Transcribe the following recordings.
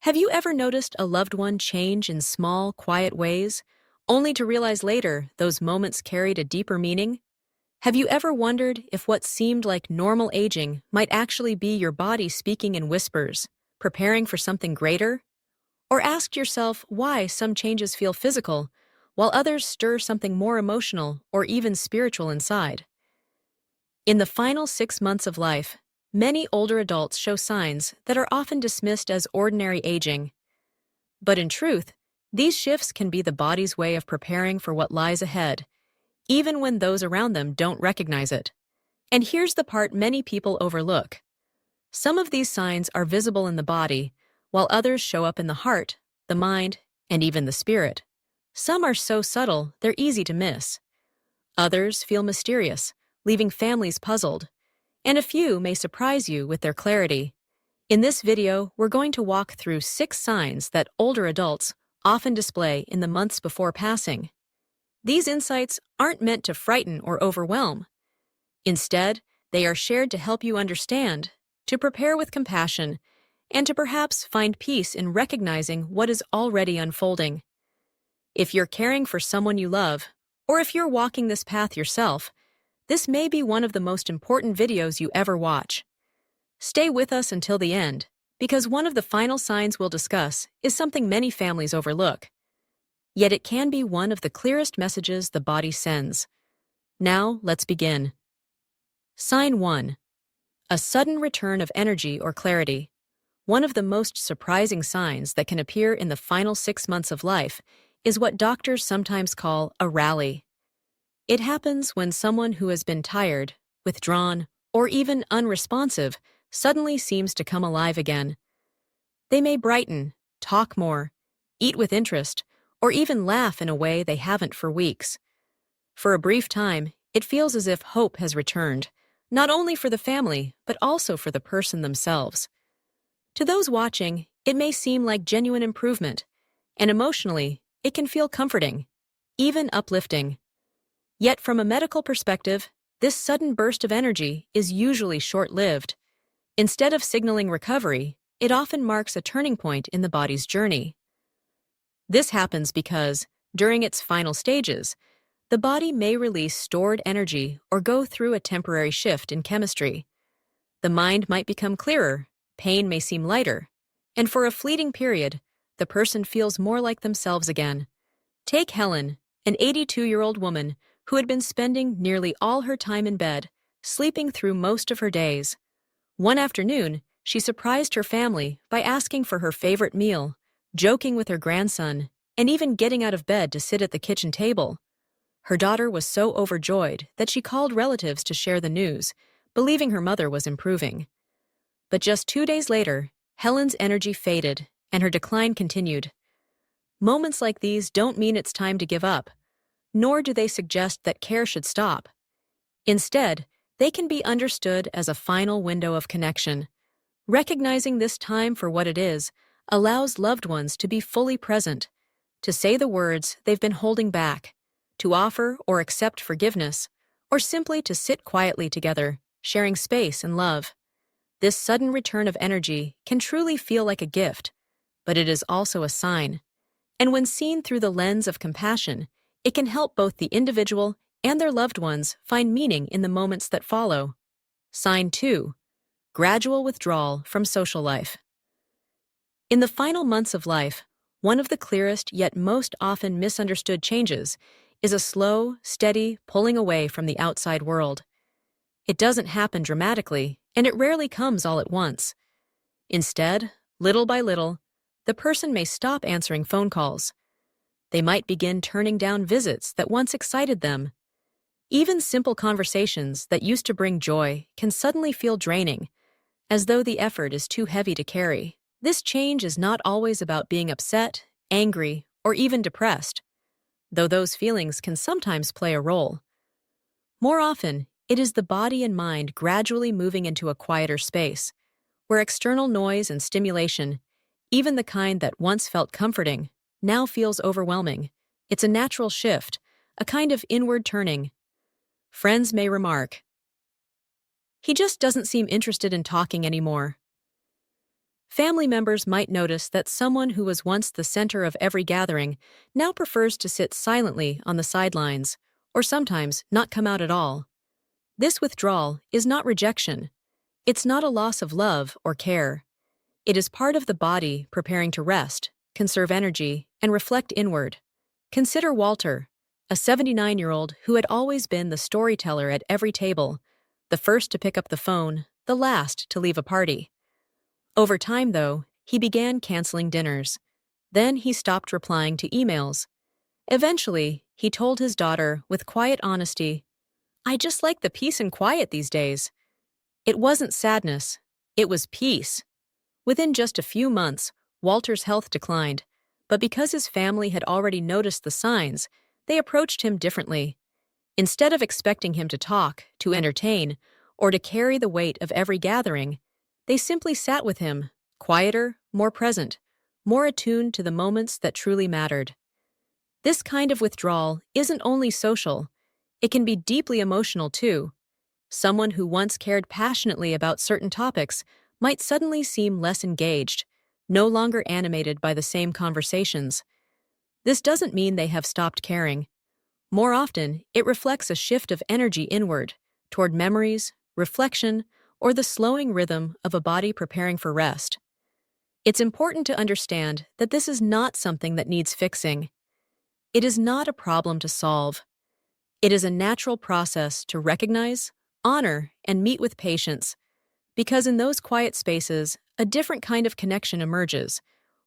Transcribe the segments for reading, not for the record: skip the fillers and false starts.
Have you ever noticed a loved one change in small, quiet ways, only to realize later those moments carried a deeper meaning? Have you ever wondered if what seemed like normal aging might actually be your body speaking in whispers, preparing for something greater? Or asked yourself why some changes feel physical, while others stir something more emotional or even spiritual inside? In the final 6 months of life, many older adults show signs that are often dismissed as ordinary aging. But in truth, these shifts can be the body's way of preparing for what lies ahead, even when those around them don't recognize it. And here's the part many people overlook. Some of these signs are visible in the body, while others show up in the heart, the mind, and even the spirit. Some are so subtle they're easy to miss. Others feel mysterious, leaving families puzzled. And a few may surprise you with their clarity. In this video, we're going to walk through 6 signs that older adults often display in the months before passing. These insights aren't meant to frighten or overwhelm. Instead, they are shared to help you understand, to prepare with compassion, and to perhaps find peace in recognizing what is already unfolding. If you're caring for someone you love, or if you're walking this path yourself, this may be one of the most important videos you ever watch. Stay with us until the end, because one of the final signs we'll discuss is something many families overlook. Yet it can be one of the clearest messages the body sends. Now, let's begin. Sign 1. A sudden return of energy or clarity. One of the most surprising signs that can appear in the final 6 months of life is what doctors sometimes call a rally. It happens when someone who has been tired, withdrawn, or even unresponsive suddenly seems to come alive again. They may brighten, talk more, eat with interest, or even laugh in a way they haven't for weeks. For a brief time, it feels as if hope has returned, not only for the family, but also for the person themselves. To those watching, it may seem like genuine improvement, and emotionally, it can feel comforting, even uplifting. Yet from a medical perspective, this sudden burst of energy is usually short-lived. Instead of signaling recovery, it often marks a turning point in the body's journey. This happens because, during its final stages, the body may release stored energy or go through a temporary shift in chemistry. The mind might become clearer, pain may seem lighter, and for a fleeting period, the person feels more like themselves again. Take Helen, an 82-year-old woman who had been spending nearly all her time in bed, sleeping through most of her days. One afternoon, she surprised her family by asking for her favorite meal, joking with her grandson, and even getting out of bed to sit at the kitchen table. Her daughter was so overjoyed that she called relatives to share the news, believing her mother was improving. But just 2 days later, Helen's energy faded, and her decline continued. Moments like these don't mean it's time to give up, nor do they suggest that care should stop. Instead, they can be understood as a final window of connection. Recognizing this time for what it is allows loved ones to be fully present, to say the words they've been holding back, to offer or accept forgiveness, or simply to sit quietly together, sharing space and love. This sudden return of energy can truly feel like a gift, but it is also a sign. And when seen through the lens of compassion, it can help both the individual and their loved ones find meaning in the moments that follow. Sign 2. Gradual withdrawal from social life. In the final months of life, one of the clearest yet most often misunderstood changes is a slow, steady pulling away from the outside world. It doesn't happen dramatically, and it rarely comes all at once. Instead, little by little, the person may stop answering phone calls. They might begin turning down visits that once excited them. Even simple conversations that used to bring joy can suddenly feel draining, as though the effort is too heavy to carry. This change is not always about being upset, angry, or even depressed, though those feelings can sometimes play a role. More often, it is the body and mind gradually moving into a quieter space, where external noise and stimulation, even the kind that once felt comforting, now feels overwhelming. It's a natural shift, a kind of inward turning. Friends may remark, "He just doesn't seem interested in talking anymore." Family members might notice that someone who was once the center of every gathering now prefers to sit silently on the sidelines, or sometimes not come out at all. This withdrawal is not rejection. It's not a loss of love or care. It is part of the body preparing to rest, conserve energy, and reflect inward. Consider Walter, a 79-year-old who had always been the storyteller at every table, the first to pick up the phone, the last to leave a party. Over time, though, he began canceling dinners. Then he stopped replying to emails. Eventually, he told his daughter with quiet honesty, "I just like the peace and quiet these days." It wasn't sadness, it was peace. Within just a few months, Walter's health declined, but because his family had already noticed the signs, they approached him differently. Instead of expecting him to talk, to entertain, or to carry the weight of every gathering, they simply sat with him, quieter, more present, more attuned to the moments that truly mattered. This kind of withdrawal isn't only social, it can be deeply emotional too. Someone who once cared passionately about certain topics might suddenly seem less engaged, no longer animated by the same conversations. This doesn't mean they have stopped caring. More often, it reflects a shift of energy inward, toward memories, reflection, or the slowing rhythm of a body preparing for rest. It's important to understand that this is not something that needs fixing. It is not a problem to solve. It is a natural process to recognize, honor, and meet with patience, because in those quiet spaces, a different kind of connection emerges,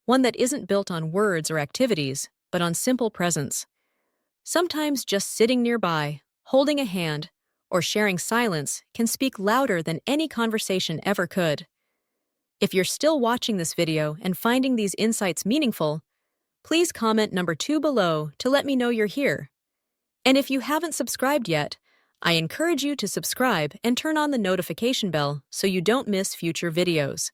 one that isn't built on words or activities, but on simple presence. Sometimes just sitting nearby, holding a hand, or sharing silence can speak louder than any conversation ever could. If you're still watching this video and finding these insights meaningful, please comment number 2 below to let me know you're here. And if you haven't subscribed yet, I encourage you to subscribe and turn on the notification bell so you don't miss future videos.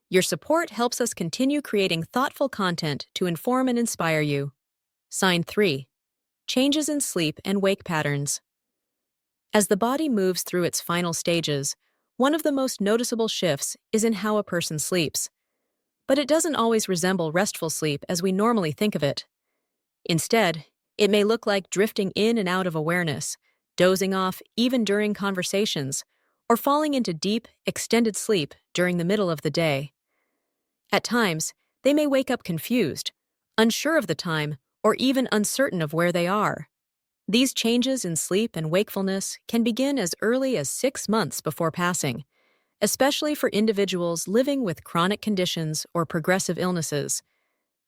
Your support helps us continue creating thoughtful content to inform and inspire you. Sign 3. Changes in sleep and wake patterns. As the body moves through its final stages, one of the most noticeable shifts is in how a person sleeps. But it doesn't always resemble restful sleep as we normally think of it. Instead, it may look like drifting in and out of awareness, dozing off even during conversations, or falling into deep, extended sleep during the middle of the day. At times, they may wake up confused, unsure of the time, or even uncertain of where they are. These changes in sleep and wakefulness can begin as early as 6 months before passing, especially for individuals living with chronic conditions or progressive illnesses.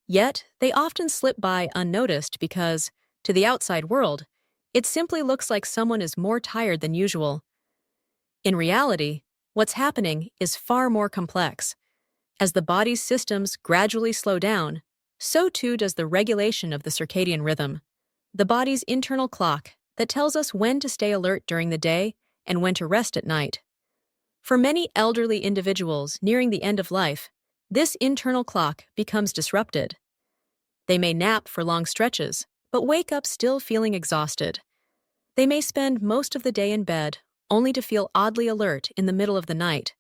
Yet, they often slip by unnoticed because, to the outside world, it simply looks like someone is more tired than usual. In reality, what's happening is far more complex. As the body's systems gradually slow down, so too does the regulation of the circadian rhythm, the body's internal clock that tells us when to stay alert during the day and when to rest at night. For many elderly individuals nearing the end of life, this internal clock becomes disrupted. They may nap for long stretches, but wake up still feeling exhausted. They may spend most of the day in bed, only to feel oddly alert in the middle of the night,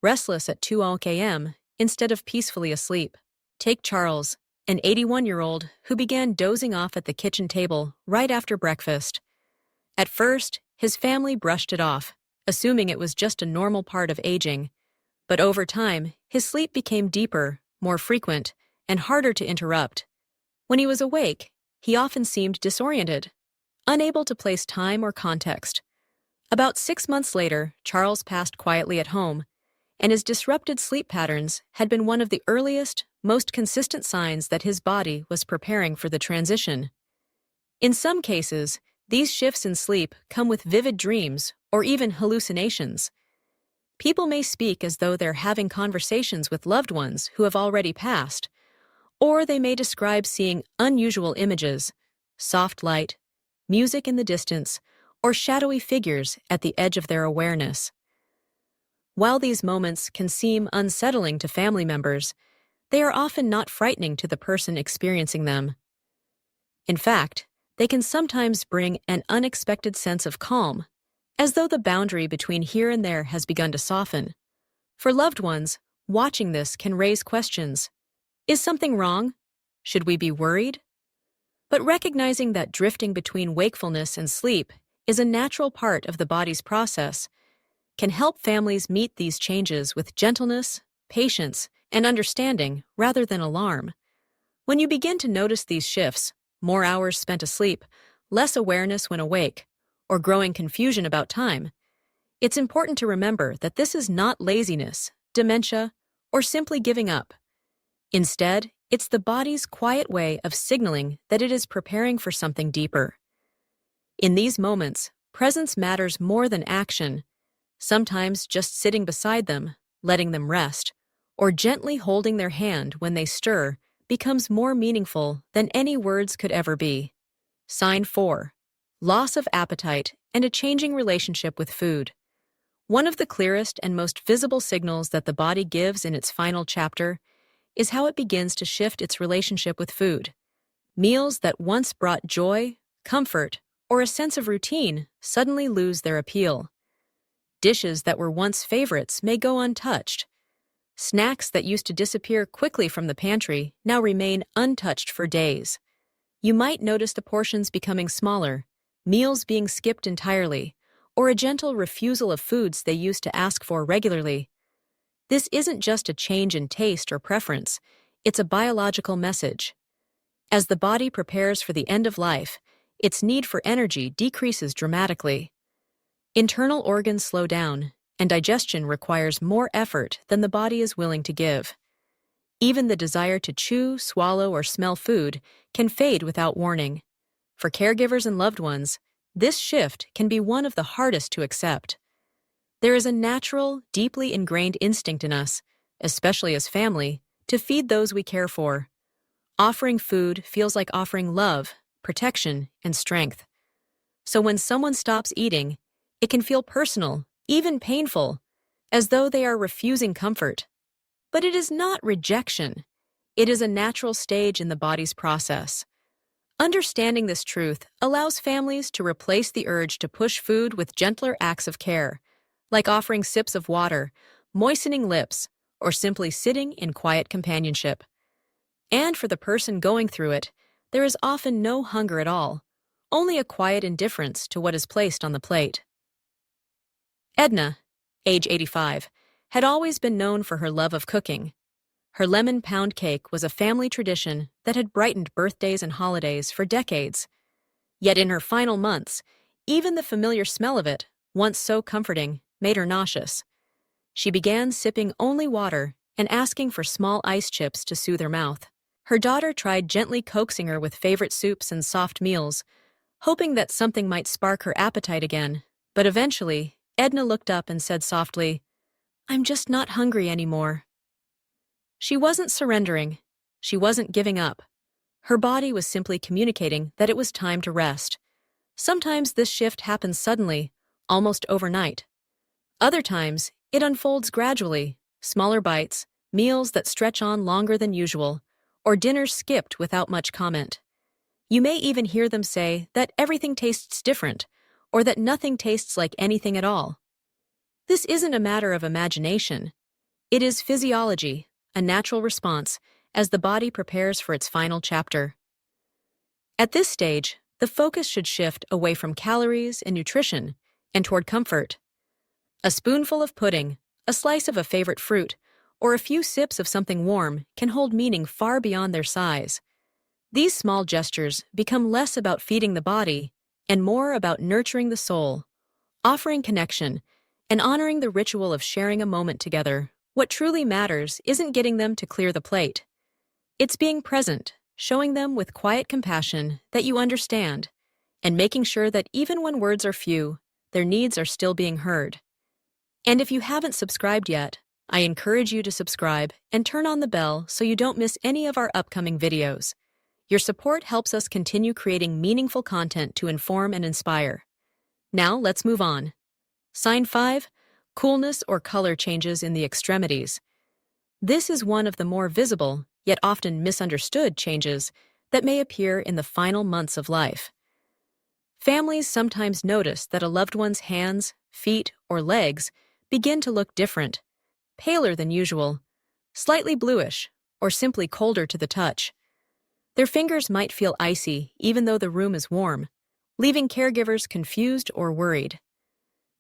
restless at 2 a.m. instead of peacefully asleep. Take Charles, an 81-year-old who began dozing off at the kitchen table right after breakfast. At first, his family brushed it off, assuming it was just a normal part of aging. But over time, his sleep became deeper, more frequent, and harder to interrupt. When he was awake, he often seemed disoriented, unable to place time or context. About 6 months later, Charles passed quietly at home, and his disrupted sleep patterns had been one of the earliest, most consistent signs that his body was preparing for the transition. In some cases, these shifts in sleep come with vivid dreams or even hallucinations. People may speak as though they're having conversations with loved ones who have already passed, or they may describe seeing unusual images, soft light, music in the distance, or shadowy figures at the edge of their awareness. While these moments can seem unsettling to family members, they are often not frightening to the person experiencing them. In fact, they can sometimes bring an unexpected sense of calm, as though the boundary between here and there has begun to soften. For loved ones, Watching this can raise questions. Is something wrong? Should we be worried? But recognizing that drifting between wakefulness and sleep is a natural part of the body's process can help families meet these changes with gentleness, patience, and understanding rather than alarm. When you begin to notice these shifts, more hours spent asleep, less awareness when awake, or growing confusion about time, it's important to remember that this is not laziness, dementia, or simply giving up. Instead, it's the body's quiet way of signaling that it is preparing for something deeper. In these moments, presence matters more than action. Sometimes just sitting beside them, letting them rest, or gently holding their hand when they stir becomes more meaningful than any words could ever be. Sign 4. Loss of appetite and a changing relationship with food. One of the clearest and most visible signals that the body gives in its final chapter is how it begins to shift its relationship with food. Meals that once brought joy, comfort, or a sense of routine suddenly lose their appeal. Dishes that were once favorites may go untouched. Snacks that used to disappear quickly from the pantry now remain untouched for days. You might notice the portions becoming smaller, meals being skipped entirely, or a gentle refusal of foods they used to ask for regularly. This isn't just a change in taste or preference, it's a biological message. As the body prepares for the end of life, its need for energy decreases dramatically. Internal organs slow down, and digestion requires more effort than the body is willing to give. Even the desire to chew, swallow, or smell food can fade without warning. For caregivers and loved ones, this shift can be one of the hardest to accept. There is a natural, deeply ingrained instinct in us, especially as family, to feed those we care for. Offering food feels like offering love, protection, and strength. So when someone stops eating, it can feel personal, even painful, as though they are refusing comfort. But it is not rejection. It is a natural stage in the body's process. Understanding this truth allows families to replace the urge to push food with gentler acts of care, like offering sips of water, moistening lips, or simply sitting in quiet companionship. And for the person going through it, there is often no hunger at all, only a quiet indifference to what is placed on the plate. Edna, age 85, had always been known for her love of cooking. Her lemon pound cake was a family tradition that had brightened birthdays and holidays for decades. Yet in her final months, even the familiar smell of it, once so comforting, made her nauseous. She began sipping only water and asking for small ice chips to soothe her mouth. Her daughter tried gently coaxing her with favorite soups and soft meals, hoping that something might spark her appetite again, but eventually, Edna looked up and said softly, "I'm just not hungry anymore." She wasn't surrendering. She wasn't giving up. Her body was simply communicating that it was time to rest. Sometimes this shift happens suddenly, almost overnight. Other times, it unfolds gradually, smaller bites, meals that stretch on longer than usual, or dinners skipped without much comment. You may even hear them say that everything tastes different, or that nothing tastes like anything at all. This isn't a matter of imagination. It is physiology, a natural response, as the body prepares for its final chapter. At this stage, the focus should shift away from calories and nutrition and toward comfort. A spoonful of pudding, a slice of a favorite fruit, or a few sips of something warm can hold meaning far beyond their size. These small gestures become less about feeding the body and more about nurturing the soul, offering connection, and honoring the ritual of sharing a moment together. What truly matters isn't getting them to clear the plate. It's being present, showing them with quiet compassion that you understand, and making sure that even when words are few, their needs are still being heard. And if you haven't subscribed yet, I encourage you to subscribe and turn on the bell so you don't miss any of our upcoming videos. Your support helps us continue creating meaningful content to inform and inspire. Now let's move on. Sign 5, coolness or color changes in the extremities. This is one of the more visible, yet often misunderstood changes that may appear in the final months of life. Families sometimes notice that a loved one's hands, feet, or legs begin to look different, paler than usual, slightly bluish, or simply colder to the touch. Their fingers might feel icy even though the room is warm, leaving caregivers confused or worried.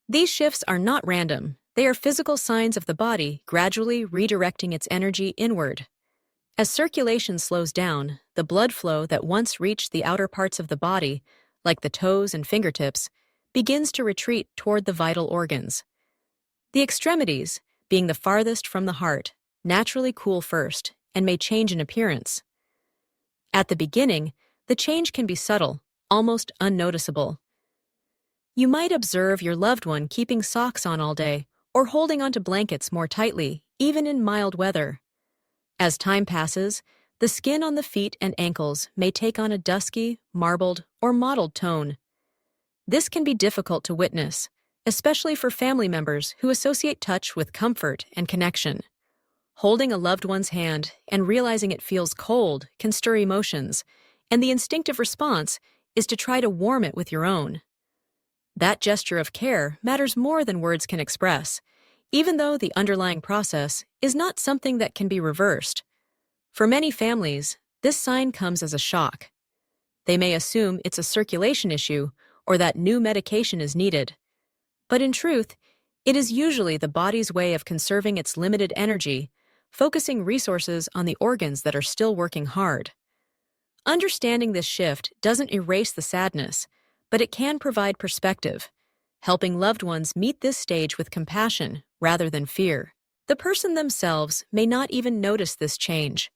These shifts are not random. They are physical signs of the body gradually redirecting its energy inward. As circulation slows down, the blood flow that once reached the outer parts of the body, like the toes and fingertips, begins to retreat toward the vital organs. The extremities, being the farthest from the heart, naturally cool first and may change in appearance. At the beginning, the change can be subtle, almost unnoticeable. You might observe your loved one keeping socks on all day or holding onto blankets more tightly, even in mild weather. As time passes, the skin on the feet and ankles may take on a dusky, marbled, or mottled tone. This can be difficult to witness, especially for family members who associate touch with comfort and connection. Holding a loved one's hand and realizing it feels cold can stir emotions, and the instinctive response is to try to warm it with your own. That gesture of care matters more than words can express, even though the underlying process is not something that can be reversed. For many families, this sign comes as a shock. They may assume it's a circulation issue or that new medication is needed. But in truth, it is usually the body's way of conserving its limited energy, focusing resources on the organs that are still working hard. Understanding this shift doesn't erase the sadness, but it can provide perspective, helping loved ones meet this stage with compassion rather than fear. The person themselves may not even notice this change.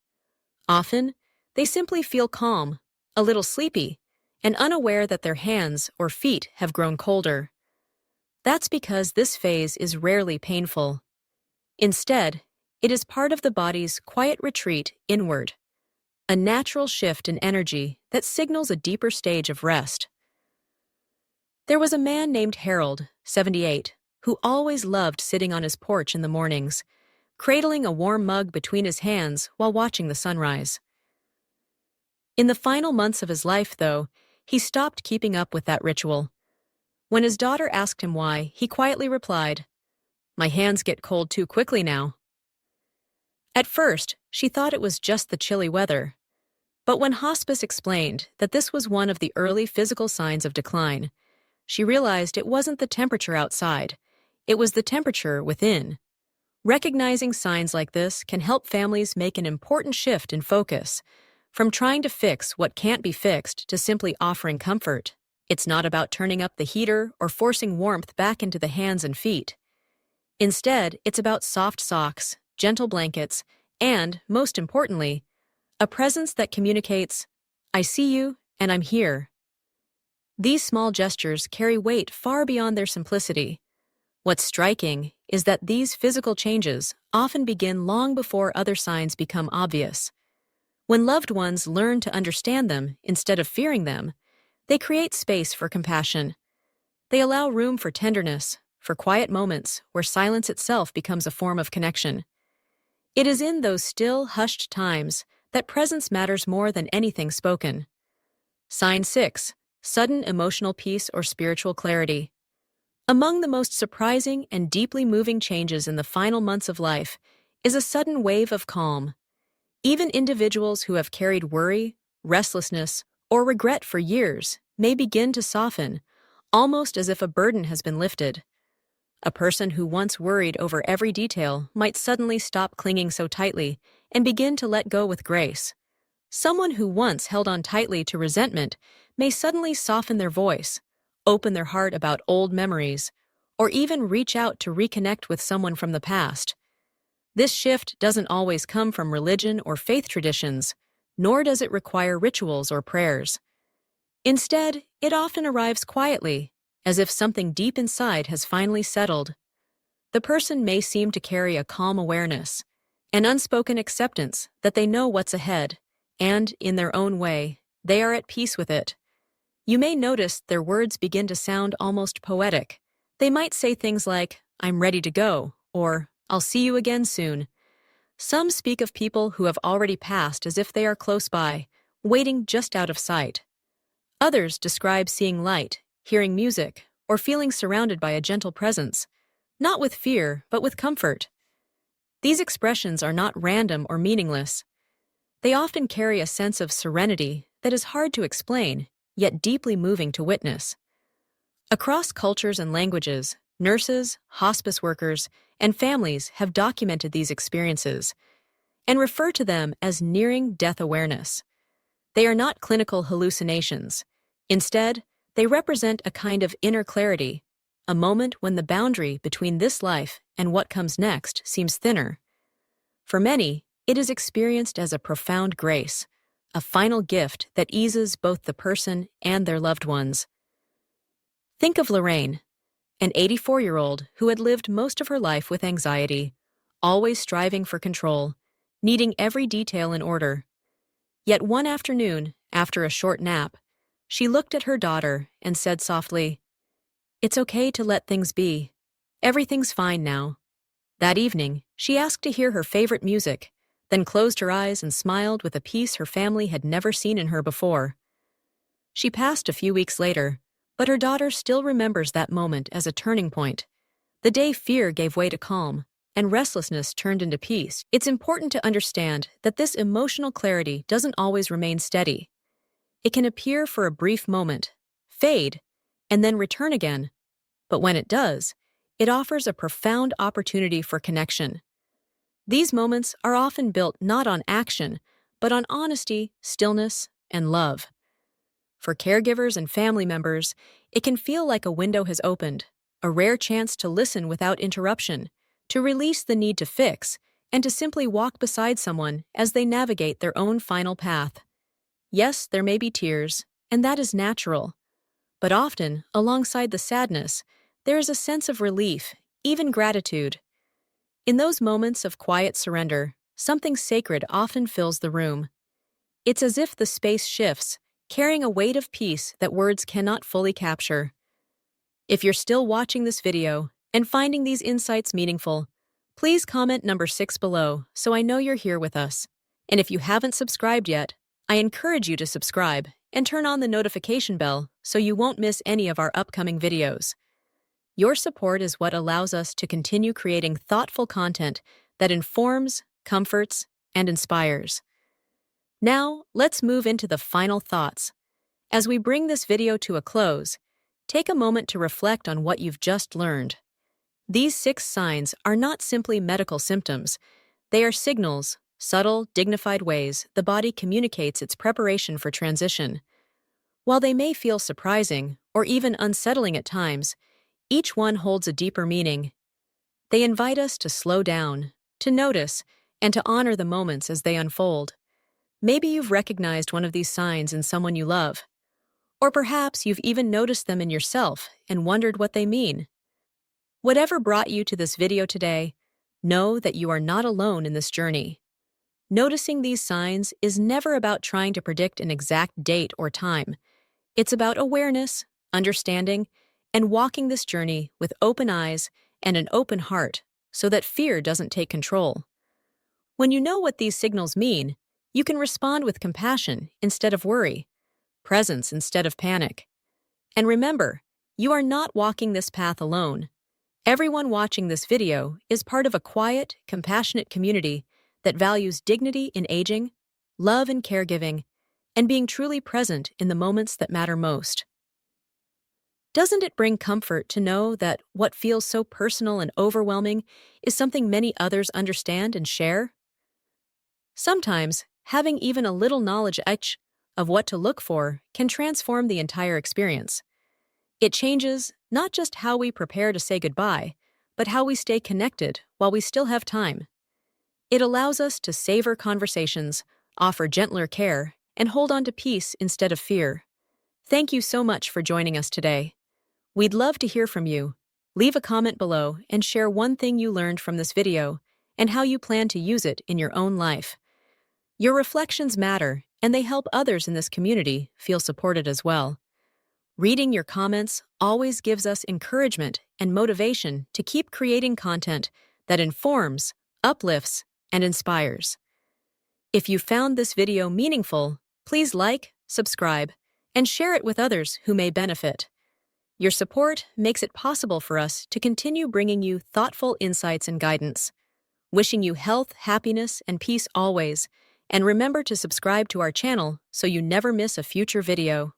Often, they simply feel calm, a little sleepy, and unaware that their hands or feet have grown colder. That's because this phase is rarely painful. Instead, it is part of the body's quiet retreat inward, a natural shift in energy that signals a deeper stage of rest. There was a man named Harold, 78, who always loved sitting on his porch in the mornings, cradling a warm mug between his hands while watching the sunrise. In the final months of his life, though, he stopped keeping up with that ritual. When his daughter asked him why, he quietly replied, "My hands get cold too quickly now." At first, she thought it was just the chilly weather. But when hospice explained that this was one of the early physical signs of decline, she realized it wasn't the temperature outside, it was the temperature within. Recognizing signs like this can help families make an important shift in focus, from trying to fix what can't be fixed to simply offering comfort. It's not about turning up the heater or forcing warmth back into the hands and feet. Instead, it's about soft socks, gentle blankets, and, most importantly, a presence that communicates, "I see you and I'm here." These small gestures carry weight far beyond their simplicity. What's striking is that these physical changes often begin long before other signs become obvious. When loved ones learn to understand them instead of fearing them, they create space for compassion. They allow room for tenderness, for quiet moments where silence itself becomes a form of connection. It is in those still, hushed times that presence matters more than anything spoken. Sign 6. Sudden emotional peace or spiritual clarity. Among the most surprising and deeply moving changes in the final months of life is a sudden wave of calm. Even individuals who have carried worry, restlessness, or regret for years may begin to soften, almost as if a burden has been lifted. A person who once worried over every detail might suddenly stop clinging so tightly and begin to let go with grace. Someone who once held on tightly to resentment may suddenly soften their voice, open their heart about old memories, or even reach out to reconnect with someone from the past. This shift doesn't always come from religion or faith traditions, nor does it require rituals or prayers. Instead, it often arrives quietly, as if something deep inside has finally settled. The person may seem to carry a calm awareness, an unspoken acceptance that they know what's ahead, and, in their own way, they are at peace with it. You may notice their words begin to sound almost poetic. They might say things like, "I'm ready to go," or "I'll see you again soon." Some speak of people who have already passed as if they are close by, waiting just out of sight. Others describe seeing light, hearing music, or feeling surrounded by a gentle presence, not with fear, but with comfort. These expressions are not random or meaningless. They often carry a sense of serenity that is hard to explain, yet deeply moving to witness. Across cultures and languages, nurses, hospice workers, and families have documented these experiences and refer to them as nearing death awareness. They are not clinical hallucinations. Instead, they represent a kind of inner clarity, a moment when the boundary between this life and what comes next seems thinner. For many, it is experienced as a profound grace, a final gift that eases both the person and their loved ones. Think of Lorraine, an 84-year-old who had lived most of her life with anxiety, always striving for control, needing every detail in order. Yet one afternoon, after a short nap, she looked at her daughter and said softly, "It's okay to let things be. Everything's fine now." That evening, she asked to hear her favorite music, then closed her eyes and smiled with a peace her family had never seen in her before. She passed a few weeks later, but her daughter still remembers that moment as a turning point. The day fear gave way to calm, and restlessness turned into peace. It's important to understand that this emotional clarity doesn't always remain steady. It can appear for a brief moment, fade, and then return again. But when it does, it offers a profound opportunity for connection. These moments are often built not on action, but on honesty, stillness, and love. For caregivers and family members, it can feel like a window has opened, a rare chance to listen without interruption, to release the need to fix, and to simply walk beside someone as they navigate their own final path. Yes, there may be tears, and that is natural. But often, alongside the sadness, there is a sense of relief, even gratitude. In those moments of quiet surrender, something sacred often fills the room. It's as if the space shifts, carrying a weight of peace that words cannot fully capture. If you're still watching this video and finding these insights meaningful, please comment number 6 below so I know you're here with us. And if you haven't subscribed yet, I encourage you to subscribe and turn on the notification bell so you won't miss any of our upcoming videos. Your support is what allows us to continue creating thoughtful content that informs, comforts, and inspires. Now, let's move into the final thoughts. As we bring this video to a close, take a moment to reflect on what you've just learned. These 6 signs are not simply medical symptoms. They are signals, subtle, dignified ways the body communicates its preparation for transition. While they may feel surprising or even unsettling at times, each one holds a deeper meaning. They invite us to slow down, to notice, and to honor the moments as they unfold. Maybe you've recognized one of these signs in someone you love. Or perhaps you've even noticed them in yourself and wondered what they mean. Whatever brought you to this video today, know that you are not alone in this journey. Noticing these signs is never about trying to predict an exact date or time. It's about awareness, understanding, and walking this journey with open eyes and an open heart so that fear doesn't take control. When you know what these signals mean, you can respond with compassion instead of worry, presence instead of panic. And remember, you are not walking this path alone. Everyone watching this video is part of a quiet, compassionate community that values dignity in aging, love in caregiving, and being truly present in the moments that matter most. Doesn't it bring comfort to know that what feels so personal and overwhelming is something many others understand and share? Sometimes, having even a little knowledge of what to look for can transform the entire experience. It changes not just how we prepare to say goodbye, but how we stay connected while we still have time. It allows us to savor conversations, offer gentler care, and hold on to peace instead of fear. Thank you so much for joining us today. We'd love to hear from you. Leave a comment below and share one thing you learned from this video and how you plan to use it in your own life. Your reflections matter, and they help others in this community feel supported as well. Reading your comments always gives us encouragement and motivation to keep creating content that informs, uplifts, and inspires. If you found this video meaningful, please like, subscribe, and share it with others who may benefit. Your support makes it possible for us to continue bringing you thoughtful insights and guidance. Wishing you health, happiness, and peace always. And remember to subscribe to our channel so you never miss a future video.